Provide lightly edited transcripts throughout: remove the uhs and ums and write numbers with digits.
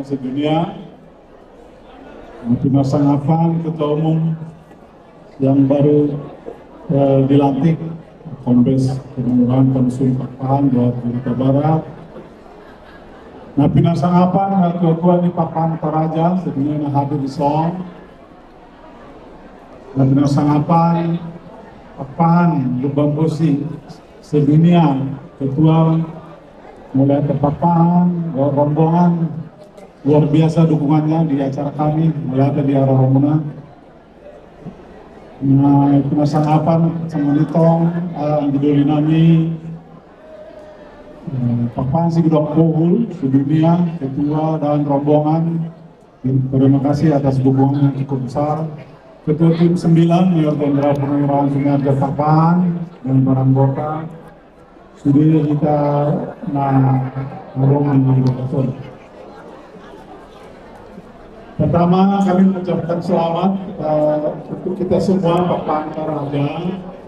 Sedunia, Mas Sangapan, Ketua Umum yang baru dilantik, Kombes Pemuluhan Konsum Papan buat Jakarta Barat. Nah, Pina Sangapan, Ketua di Papan Toraja, sedunia hadir di Song. Nah, Pina Sangapan, Papan, Lubang Bosi, sedunia, Ketua mulai ke Papan, rombongan. Luar biasa dukungannya di acara kami, mulai di arah Romuna. Nah, itu Sangapan, sama Nitong, Anggi Nami, Papan si Gedok Bohul, sedunia, ketua dan rombongan. Terima kasih atas dukungan yang cukup besar. Ketua tim 9, Mayor Jenderal Purnawirawan Sunarja Papan, dan para anggota. Sudah kita ngomong di lokasi. Pertama, kami mengucapkan selamat untuk kita semua Papan Toraja.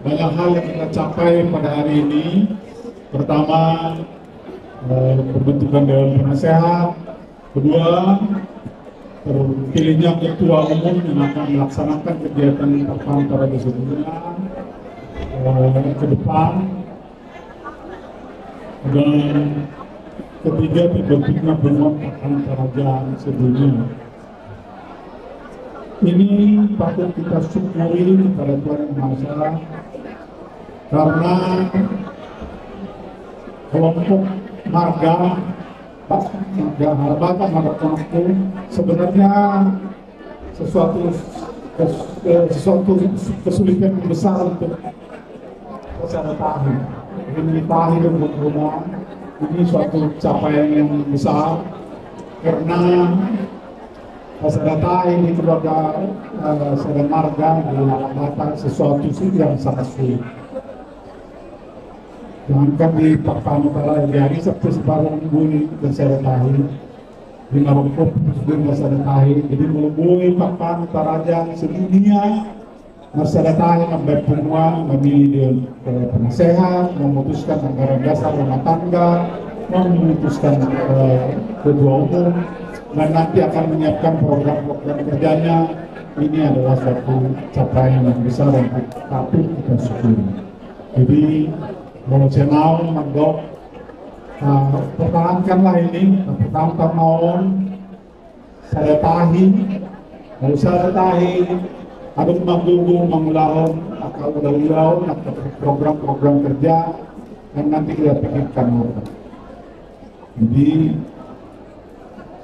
Banyak hal yang kita capai pada hari ini. Pertama, pembentukan Dewan Penasehat. Kedua, terpilihnya Ketua Umum yang akan melaksanakan kegiatan Papan Toraja sedunia ke depan. Dan ketiga, terbentuknya Dewan Papan Toraja sedunia. Ini patut kita syukuri kepada Tuhan Yang Maha Esa, karena kelompok marga Harbatan Marga Konakku sebenarnya sesuatu kesulitan yang besar untuk secara tahu. Ini tahu untuk rumah, ini suatu capaian yang besar karena Pasarata ini keluarga Sedang Marga di Harbatan sesuatu yang sangat sulit. Jangankan di Papan Utara yang hari seperti sebarang bui dan Sedatahi di Marokop dan Sedatahi, jadi melebui Papan Toraja sedunia. Sedatahi membuat peluang memilih penasehat, memutuskan anggaran dasar rumah tangga, memutuskan ketua umum, dan nanti akan menyiapkan program-program kerjanya. Ini adalah suatu capaian yang besar dan patut kita syukuri. Jadi, mau channel, manggok, pertahankanlah ini, pertahankan mohon, Sedatahi, ada mengulahon, akal udah program-program kerja, dan nanti kita pikirkan. Jadi,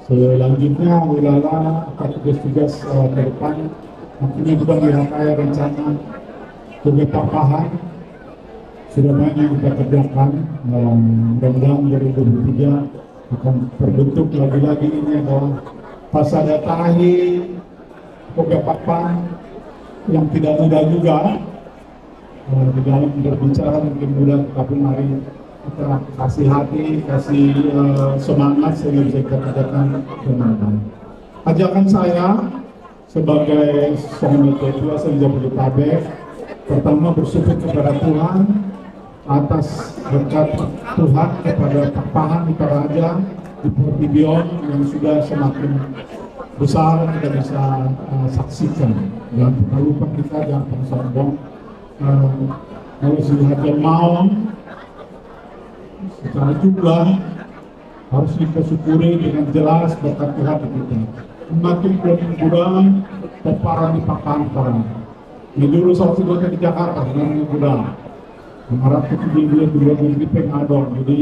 selanjutnya, wilala tugas-tugas ke depan, nantinya juga dirangkai rencana tugas tambahan. Sudah banyak yang kita kerjakan, mudah-mudahan 2023 akan terbentuk lagi-lagi. Ini adalah Pasaratahi Papan yang tidak mudah juga di dalam berbicara, mungkin mudah, tapi mari kita kasih hati, kasih semangat sehingga bisa kita kerjakan dengan baik. Ajakan saya sebagai seorang ketua Jabodetabek, pertama bersyukur kepada Tuhan atas berkat Tuhan kepada Papan Toraja di Portibion yang sudah semakin besar kita bisa saksikan. Dan kita lupa, kita jangan pernah sombong. Kalau sudah mau secara jumlah harus kita syukuri dengan jelas berkat Tuhan kita. Semakin kurang peparan di Papan Toraja. Ini dulu salah satu di Jakarta dengan mudah. Harap itu dia di pengador. Jadi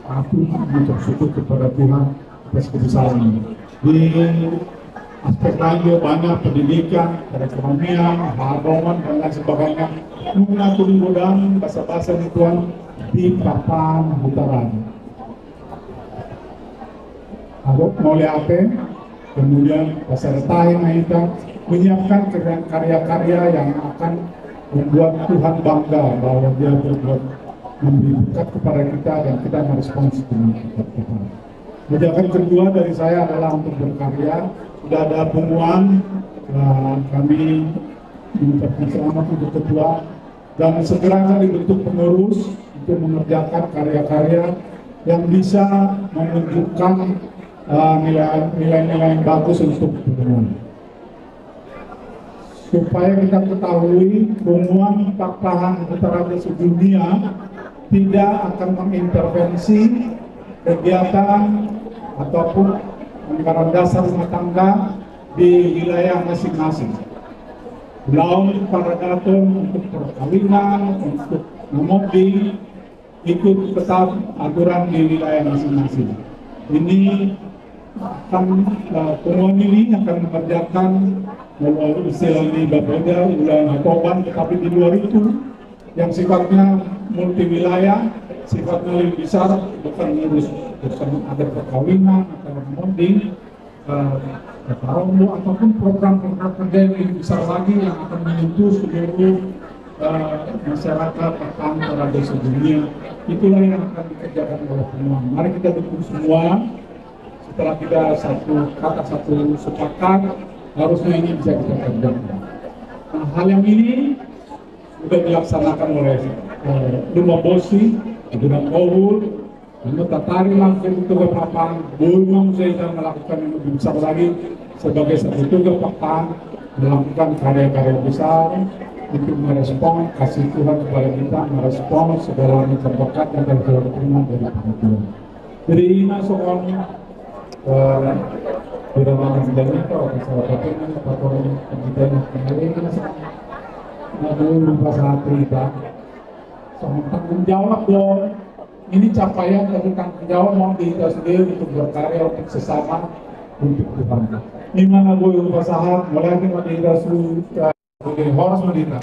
aku mengucap syukur kepada Tuhan atas kebesaran ini. Di aspek lain juga banyak, pendidikan, perekonomian, hubungan dan lain sebagainya. Mudah-mudahan bahasa-bahasa di Tuhan di Papan Utara. Aku mulai apa? Kemudian Pasaratahi kita menyiapkan karya-karya yang akan membuat Tuhan bangga bahwa dia berbuat memberi berkat kepada kita dan kita merespons dengan berkat Tuhan. Ajakan kedua dari saya adalah untuk berkarya. Sudah ada pengumuman, kami mengucapkan selamat untuk ketua dan segera akan dibentuk pengurus untuk mengerjakan karya-karya yang bisa menunjukkan nilai-nilai yang bagus untuk pertemuan. Supaya kita ketahui Pertemuan Pakpahan Ultrarada Sedunia tidak akan mengintervensi kegiatan ataupun anggaran dasar rumah tangga di wilayah masing-masing. Laun para datum untuk perkawinan, untuk namodi, ikut tetap aturan di wilayah masing-masing. Ini akan pertemuan ini akan mengerjakan istilahnya berbeda wilayah Toban, tetapi di luar itu yang sifatnya multi wilayah, sifatnya lebih besar, bukan ada perkawinan atau namodi, Rombo ataupun program-program kerja yang lebih besar lagi yang akan menyentuh seluruh masyarakat Pakpahan Ultrarada sedunia. Itulah yang akan dikerjakan oleh semua. Mari kita dukung semua. Setelah kita satu sepakat, harusnya ini bisa kita kerjakan. Nah, hal yang ini sudah dilaksanakan oleh Rumah Bosi, Adunan Kohul, anggota tari langsung tugas Pakpahan. Belum saya melakukan yang lebih besar lagi sebagai satu tugas Pakpahan, melakukan karya-karya besar untuk merespon kasih Tuhan kepada kita, merespon segala macam berkat dan segala terima dari Tuhan. Jadi ini soalnya Biraman Sedani kalau salah satunya patroli kita kembali namun bahasa kita sama tanggung jawab dong. Ini capaian dari tanggung jawab mau kita sendiri untuk berkarya untuk sesama untuk Tuhan. Ini mana gue usaha mulai kita sudah horas kita.